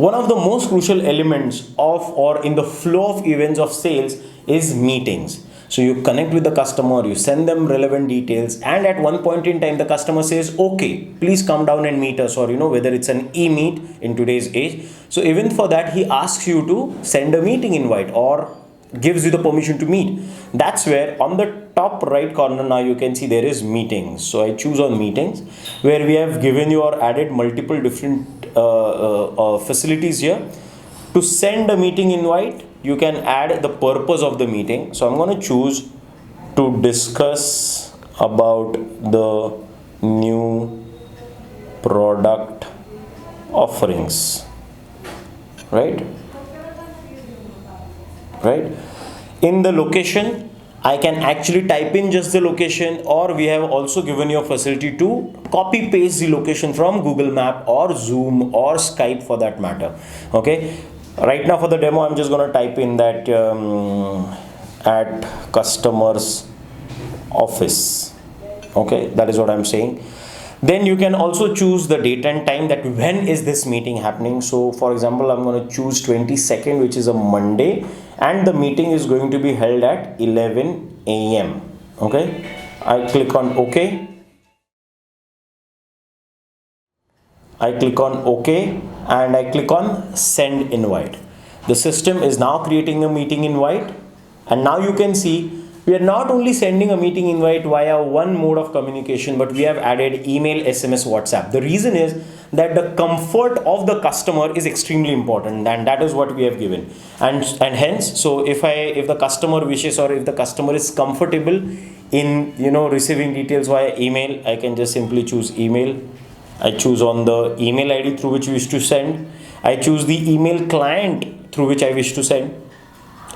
One of the most crucial elements of or in the flow of events of sales is meetings. So you connect with the customer, you send them relevant details, and at one point in time the customer says, okay, please come down and meet us, or whether it's an e-meet in today's age. So even for that he asks you to send a meeting invite or gives you the permission to meet. That's where on the top right corner now you can see there is meetings. So I choose on meetings, where we have given you or added multiple different facilities here. To send a meeting invite, you can add the purpose of the meeting. So I'm going to choose to discuss about the new product offerings, right? In the location, I can actually type in just the location, or we have also given you a facility to copy paste the location from Google Map or Zoom or Skype for that matter. Okay, right now for the demo I'm just going to type in that at customer's office. Okay, that is what I'm saying. Then you can also choose the date and time, that when is this meeting happening. So for example, I'm going to choose 22nd, which is a Monday, and the meeting is going to be held at 11 a.m. Okay, I click on OK. I click on OK and I click on send invite. The system is now creating a meeting invite, and now you can see we are not only sending a meeting invite via one mode of communication, but we have added email, SMS, WhatsApp. The reason is that the comfort of the customer is extremely important, and that is what we have given. And hence, so if the customer wishes, or if the customer is comfortable in receiving details via email, I can just simply choose email. I choose on the email ID through which I wish to send. I choose the email client through which I wish to send.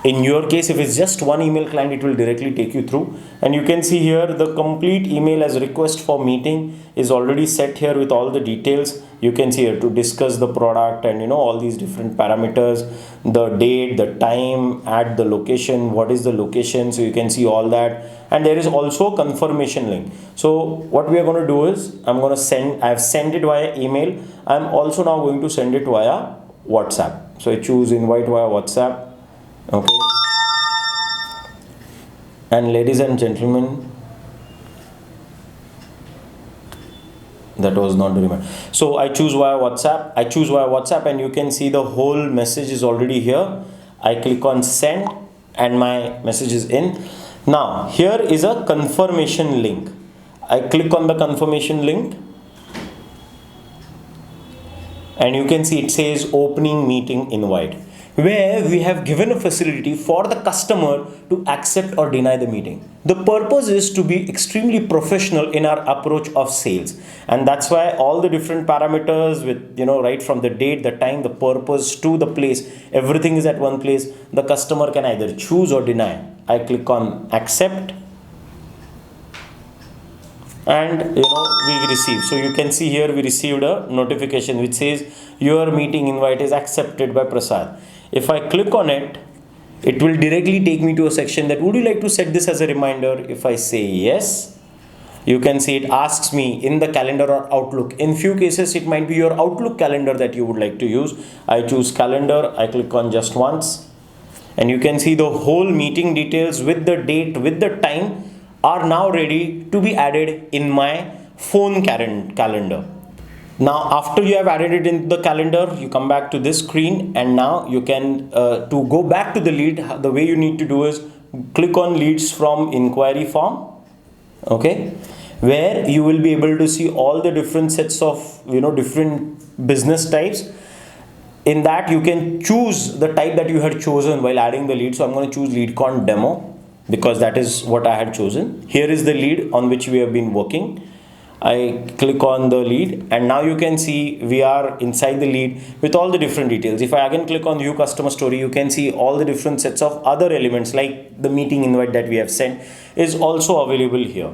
In your case, if it's just one email client, it will directly take you through. And you can see here the complete email as request for meeting is already set here with all the details. You can see here to discuss the product and all these different parameters, the date, the time, at the location, what is the location. So you can see all that. And there is also a confirmation link. So what we are going to do is I have sent it via email. I'm also now going to send it via WhatsApp. So I choose invite via WhatsApp. Okay, and ladies and gentlemen, that was not the reminder. So I choose via WhatsApp, and you can see the whole message is already here. I click on send and my message is in. Now here is a confirmation link. I click on the confirmation link, and you can see it says opening meeting invite, where we have given a facility for the customer to accept or deny the meeting. The purpose is to be extremely professional in our approach of sales, and that's why all the different parameters with right from the date, the time, the purpose to the place, everything is at one place. The customer can either choose or deny. I click on accept, and we receive. So you can see here we received a notification which says your meeting invite is accepted by Prasad. If I click on it, it will directly take me to a section that would you like to set this as a reminder. If I say yes, you can see it asks me in the calendar or Outlook. In few cases it might be your Outlook calendar that you would like to use. I choose calendar. I click on just once, and you can see the whole meeting details with the date, with the time are now ready to be added in my phone calendar. Now after you have added it in the calendar, you come back to this screen, and now you can to go back to the lead, the way you need to do is click on leads from inquiry form. Okay, where you will be able to see all the different sets of different business types. In that you can choose the type that you had chosen while adding the lead. So I'm going to choose lead con demo, because that is what I had chosen. Here is the lead on which we have been working. I click on the lead, and now you can see we are inside the lead with all the different details. If I again click on view customer story, you can see all the different sets of other elements, like the meeting invite that we have sent is also available here.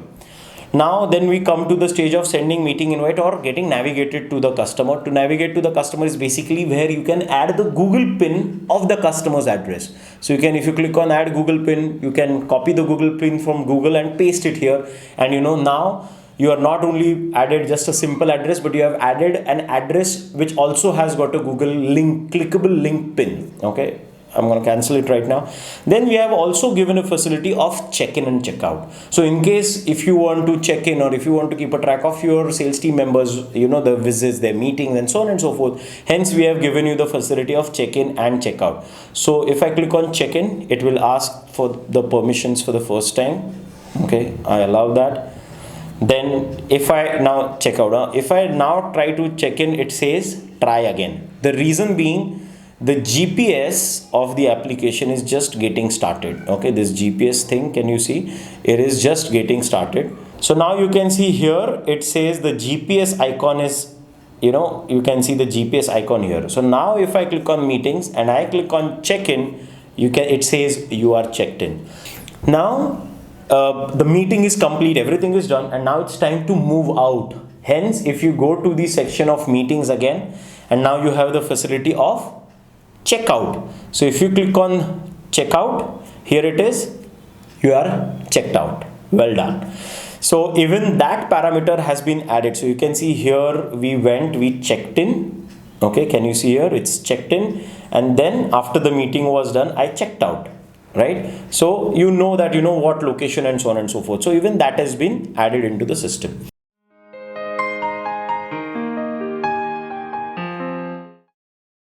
Now then we come to the stage of sending meeting invite or getting navigated to the customer. To navigate to the customer is basically where you can add the Google pin of the customer's address. So you can, if you click on add Google pin, you can copy the Google pin from Google and paste it here, and now you are not only added just a simple address, but you have added an address which also has got a Google link, clickable link pin. Okay, I'm going to cancel it right now. Then we have also given a facility of check-in and check-out. So in case if you want to check in, or if you want to keep a track of your sales team members, the visits, their meetings, and so on and so forth, hence we have given you the facility of check-in and check-out. So if I click on check-in, it will ask for the permissions for the first time. Okay, I allow that. Then if I now check out, if I now try to check in, it says try again. The reason being, the GPS of the application is just getting started. Okay, this GPS thing, can you see? It is just getting started. So now you can see here, it says the GPS icon is, you can see the GPS icon here. So now if I click on meetings and I click on check-in, it says you are checked in. Now the meeting is complete, everything is done, and now it's time to move out. Hence, if you go to the section of meetings again, and now you have the facility of checkout. So if you click on checkout, here it is, you are checked out. Well done. So even that parameter has been added. So you can see here, we checked in. Okay, can you see here, it's checked in, and then after the meeting was done, I checked out, right? So you know that what location and so on and so forth. So even that has been added into the system.